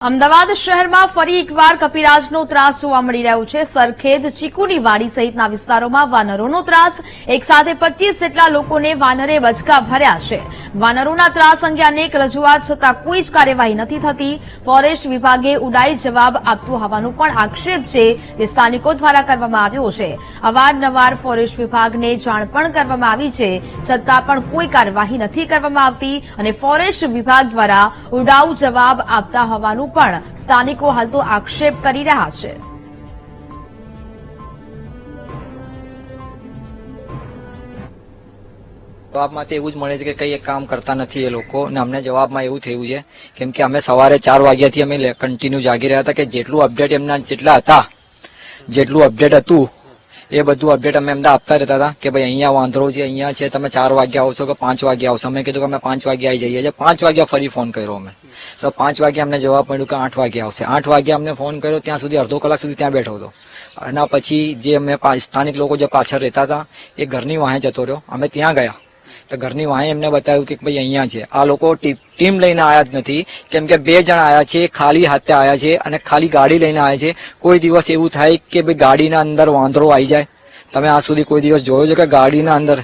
અમદાવાદ શહેરમાં ફરી એકવાર કપિરાજનો ત્રાસ જોવા મળી રહ્યો છે। સરખેજ, ચીકુની વાડી સહિતના વિસ્તારોમાં વાનરોનો ત્રાસ। એક સાથે 25 જેટલા લોકોને વાનરે બચકા ભર્યા છે। વાનરોના ત્રાસ અંગે અનેક રજૂઆત છતાં કોઈ જ કાર્યવાહી નથી થતી। ફોરેસ્ટ વિભાગે ઉડાઈ જવાબ આપતું હોવાનો પણ આક્ષેપ છે તે સ્થાનિકો દ્વારા કરવામાં આવ્યો છે। અવારનવાર ફોરેસ્ટ વિભાગને જાણ પણ કરવામાં આવી છે, છતાં પણ કોઈ કાર્યવાહી નથી કરવામાં આવતી અને ફોરેસ્ટ વિભાગ દ્વારા ઉડાઉ જવાબ આપતા હોવાનું પણ સ્થાનિકો હાલ તો આક્ષેપ કરી રહ્યા છે। જવાબમાં એવું જ મળે છે કે કઈ કામ કરતા નથી એ લોકો, અને અમને જવાબમાં એવું થયું છે કેમ કે અમે સવારે 4 વાગ્યાથી અમે કન્ટિન્યુ જાગી રહ્યા હતા કે જેટલું અપડેટ એમના જેટલું અપડેટ હતું એ બધું અપડેટ અમે એમને આપતા રહેતા હતા કે ભાઈ અહીંયા વાંદરો છે, અહીંયા છે, તમે 4 વાગ્યા આવશો કે 5 વાગ્યા આવશો। અમે કીધું કે અમે 5 વાગ્યા આવી જઈએ છીએ। 5 વાગ્યા ફરી ફોન કર્યો અમે, તો 5 વાગ્યા અમને જવાબ મળ્યું કે 8 વાગ્યા આવશે। 8 વાગ્યા અમને ફોન કર્યો, ત્યાં સુધી અડધો કલાક સુધી ત્યાં બેઠો હતો। એના પછી જે અમે સ્થાનિક લોકો જે પાછળ રહેતા હતા એ ઘરની વાહે જતો રહ્યો। અમે ત્યાં ગયા તો ઘરની વાહે એમને બતાવ્યું કે ભાઈ અહીંયા છે। આ લોકો ટીમ લઈને આયા જ નથી, કેમ કે 2 જણા આયા છે, ખાલી હાથે આયા છે અને ખાલી ગાડી લઈને આયા છે। કોઈ દિવસ એવું થાય કે ભાઈ ગાડીના અંદર વાંદરો આવી જાય? તમે આ સુધી કોઈ દિવસ જોયો છે કે ગાડીના અંદર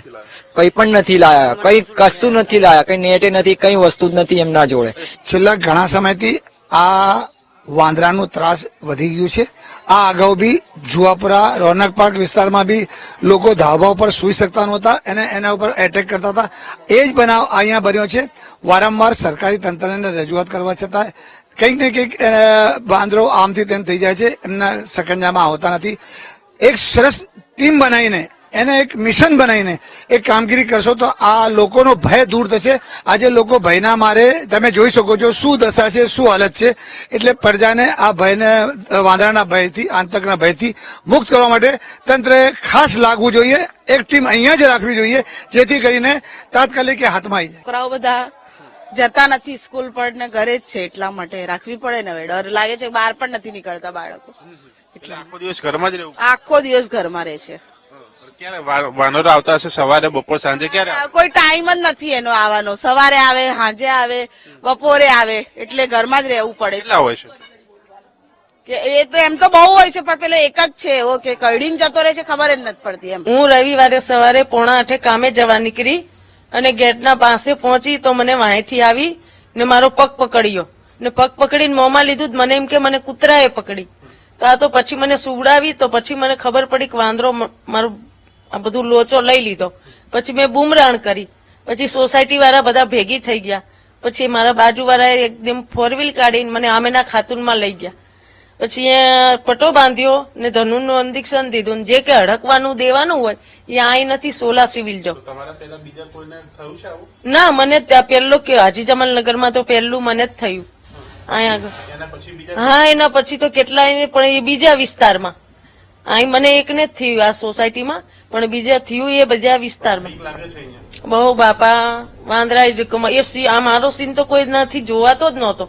કઈ પણ નથી લાયા? કઈ કશું નથી લાયા, કઈ નેટે નથી, કઈ વસ્તુ જ નથી એમના જોડે। છેલ્લા ઘણા સમયથી આ વાંદરાનું ત્રાસ વધી ગયું છે। આ અગાઉ બી જુવાપુરા રોનક પાર્ક વિસ્તારમાં બી લોકો ધાબા ઉપર સુઈ શકતા નહોતા અને એના ઉપર એટેક કરતા હતા। એ જ બનાવ અહીંયા બન્યો છે। વારંવાર સરકારી તંત્રને રજૂઆત કરવા છતાં કંઈક ને કંઈક વાંદરો આમથી તેમ થઈ જાય છે, એમના સકંજામાં આવતા નથી। એક સરસ ટીમ બનાવીને એને એક મિશન બનાવીને એક કામગીરી કરશો તો આ લોકોનો ભય દૂર થશે। આજે લોકો ભયના મારે તમે જોઈ શકો છો શું દશા છે, શું હાલત છે। એટલે પ્રજાને આ ભયને, વાંદરાના ભયથી, આતંકના ભયથી મુક્ત કરવા માટે તંત્રએ ખાસ લાગવું જોઈએ। એક ટીમ અહીંયા જ રાખવી જોઈએ જેથી કરીને તાત્કાલિક હાથમાં આવી જાય। છોકરાઓ બધા જતા નથી સ્કૂલ પર ને ઘરે જ છે, એટલા માટે રાખવી પડે ને। હવે ડર લાગે છે, બહાર પણ નથી નીકળતા બાળકો, એટલે આખો દિવસ ઘરમાં જ રહેવું? આખો દિવસ ઘરમાં રહે છે। ક્યારે વાનરો આવતા હશે? સવારે, બપોર, સાંજે? ક્યારે? કોઈ ટાઈમ જ નથી એનો આવવાનો। સવારે આવે, સાંજે આવે, બપોરે આવે, એટલે ઘરમાં જ રહેવું પડે કેટલા હોય છે? કે એ તો એમ તો બહુ હોય છે, પણ પેલો એક જ છે એવો કે કડીને જતો રહે છે, ખબર જ નથી પડતી એમ। હું રવિવારે સવારે 7:45 કામે જવા નીકળી અને ગેટના પાસે પહોંચી તો મને વાંહેથી આવી ને મારો પગ પકડ્યો ને પગ પકડીને મોંમાં લીધું, મને એમ કે મને કૂતરાએ પકડી। તો આ તો પછી મને સુવડાવી, તો પછી મને ખબર પડી કે વાંદરો મારું આ બધું લોચો લઈ લીધો। પછી મેં બૂમરાણ કરી, પછી સોસાયટી વાળા બધા ભેગી થઈ ગયા। પછી મારા બાજુવાળાએ એકદમ 4 વ્હીલ કાઢીને મને આમેના ખાતુનમાં લઈ ગયા। પછી અહીંયા પટો બાંધ્યો ને ધનુનું ઇન્જેક્શન દીધું, જે કે હડકવાનું દેવાનું હોય એ આઈ નથી, 16 સિવિલ જો। ના, મને ત્યાં પહેલો કે હાજી જમાલ નગરમાં તો પહેલું મને જ થયું અહીંયા આગળ। હા, એના પછી તો કેટલાય, પણ એ બીજા વિસ્તારમાં। અહીં મને એકને જ થયું આ સોસાયટીમાં, પણ બીજા થયું એ બધા વિસ્તારમાં। બહુ બાપા, વાંદરા આ મારો સીન તો કોઈ નથી જોવાતો જ નહોતો।